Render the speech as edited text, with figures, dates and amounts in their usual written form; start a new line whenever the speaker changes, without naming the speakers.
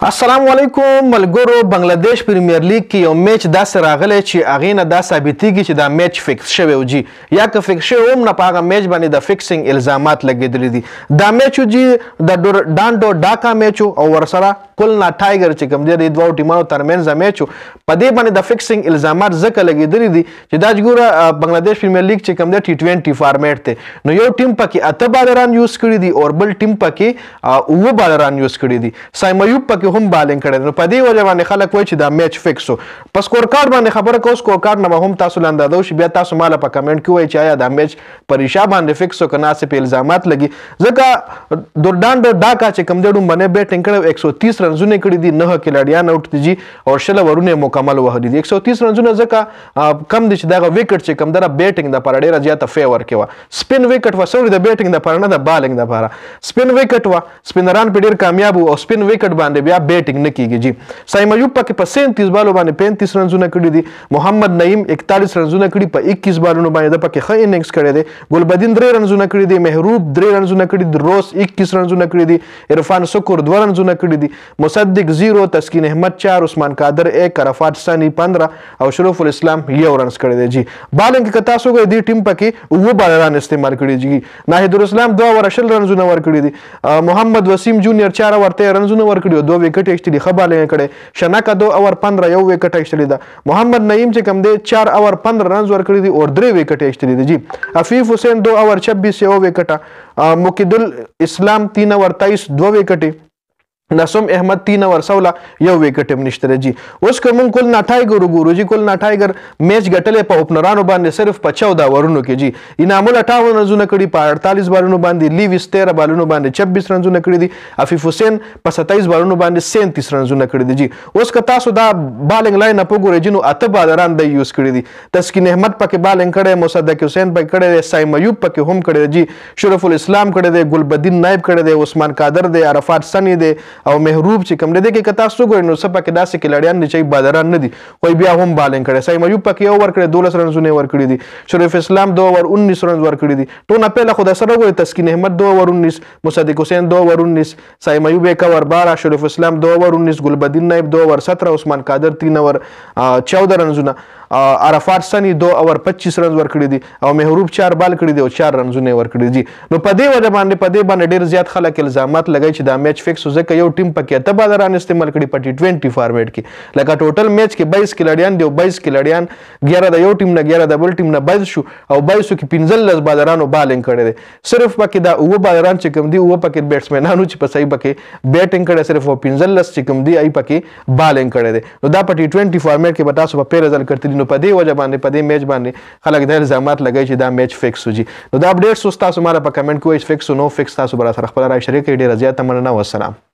السلام علیکم ملګرو. بنگلاديش پریمیر لیګ کې یو میچ داسې راغلی چې هغې نه دا ثابتېږي چې دا میچ فکس شوی و جي یا که فکس شوی هم نه په هغه میچ باندې د فکسینګ الزامات لګېدلي دي. دا میچ و جي د ډانډو ډاکا میچ او ورسره کلنا ټایګر چې کوم دی د دوو ټیمانو ترمنځ میچ و په دې باندې د فکسینګ الزامات ځکه لګېدلي دي چې دا ګوره بنگلاديش پریمیر لیګ چې کوم دی T20 فارمیټ دی نو یو ټیم پکې 8 بالران یوز کړي دي او بل ټیم پکې 9 بالران یوز کړي دي. سایمایوب پکې هم بالینګ کړی نو په دې وجه باندې خلک وایي چې دا میچ فکس و. په سکور کارډ باندې خبره کوو، سکور کارډ نه به هم تاسو له اندازه وشي. بیا تاسو ماله په کمنټ کې وایي چې آیا دا میچ په ریشا باندې فکس و که ناسې په الزامات لګي. ځکه ډانډو ډاکا چې کوم دی ډومبنی بیټینګ کړی 130 رنزونه کړي دي، 9 کلاډیان اوټ دي جي او 16 ورونه مکمل وهلي دي. 130 رنزونه ځکه کم دي چې دغه وکټ چې کوم دی بیټینګ دپاره ډېره زیاته فیور کې وه. سپین وکټ وه، سوري د بیټینګ دپاره نه د بالینګ دپاره. سپین وکټ وه، سپینران پې ډېر کامیاب وو او سپین وکټ باندې بیا بیټینګ نه کیږي جی. سایمایوب پکې په 37 بالو باندې 35 رنزونه کړي دي. محمد نعیم 41 رنزونه کړي په 21 بالونو باندې، د پکې ښه اننګز کړی دی. ګلبدین 3 رنزونه کړي دي، محروب 3 رنزونه کړي دي، روس 21 رنزونه کړي دي، عرفان سکور 2 رنزونه کړي دي، مصدق 0، تسکین احمد 4، عثمان قادر 1، عرفات ثانی 15 او شرف الاسلام 1 رنز کړي دي جی. بالینګ کې تاسو ګورئ دې ټیم پکې 9 بالران استعمال کړي جی. ناهید الاسلام 2 اور 20 رنزونه ورکړي دي. محمد وسیم جونیئر 4 اور 13 رنزونه ورکړي او 2 وکټ ایستلي ښه بالینګ کړی. شناکا 2 اور 15 یو وکټ ایستلی ده. محمد نعیم چې کوم دی 4 اور 15 رنز ورکړي دي او 3 وکټ ایستلی دي جی. عفیف حسین 2 اور 26 یو وکټه. مقید الاسلام 3 اور 23 2 وکټې. نسم احمد 3 اور 16 یو وکټ هم نشته جی. اوس که مونږ کلنا ټایګر وګورو جی، کلنا ټایګر میچ ګټلی په اوپنرانو باندې صرف په 14 اورونو کې جی. انعام 58 رنزونه کړي په 48 بالونو باندې، لیویس 13 بالونو باندې 26 رنزونه کړي دي، عفیف حسین په 27 بالونو باندې 37 رنزونه کړي دي جی. اوس که تاسو دا بالینګ لاین اپ وګورئ جی نو 8 بالران د یوز کړي دي. تسکین احمد پکې بالینګ کړی، مصدق حسین پکې کړی دی، سایمایوب پکې هم کړی دی جی، شرف الاسلام کړی دی، ګلبدین نایب کړی دی، عثمان قادر دی، عرفات ثانی دی او محروب چې کوم دی کې که تاسو وګورئ نو څه پکې داسې کلاډیان دي چې بالران نه دي خو بیا هم بالینګ کړی. سایمایوب پکې یو ورکړی 12 رنزونه ورکړي دي، شریف اسلام 2 اور 19 رنز ورکړي دي. ټونه پهله خو د سره وګورئ، تسکین احمد 2 اور 19، مصدق حسین 2 اور 19، سایمایوب 1 اور 12، شریف اسلام 2 اور 19، ګلبدین نایب 2 اور 17، عثمان قادر 3 اور 14 رنزونه، عرفات ثانی 2 اور 25 رنز ورکړي دي او محروب 4 بال کړي دي او 4 رنزونه ورکړي دي. نو په دې وجه باندې په دې باندې ډېر زیات خلک الزامات لګوي چې دا میچ فکس و، ځکه یو ټیم پکې 8 بالران استعمال کړي په T20 فارمیټ کې. لکه ټوټل میچ کې 22 کلاډیان دي او 22 کلاډیان 11 د یو ټیم نه 11 د بل ټیم نه 22 شو او 22 کې 15 بالرانو بالینګ کړی دی. صرف پکې دا 9 بالران چې کوم دي 9 پکې بیټسمنانو چې په صحیح پکې بیټینګ کړی، صرف 15 چې کوم دی ای پکې بالینګ کړی دی. نو دا په T20 فارمیټ کې به تاسو په پیر ځل کړتلی. نو په دې وجه باندې په دې میچ باندې خلک د الزامات لګوي چې دا میچ فکس و جی. نو دا اپډیټس تاسو ماله په کمنټ کې وایي فکس و نو فکس، تاسو به راسره خپله رایه شریک کړئ. ډېره زیاته مننه. والسلام.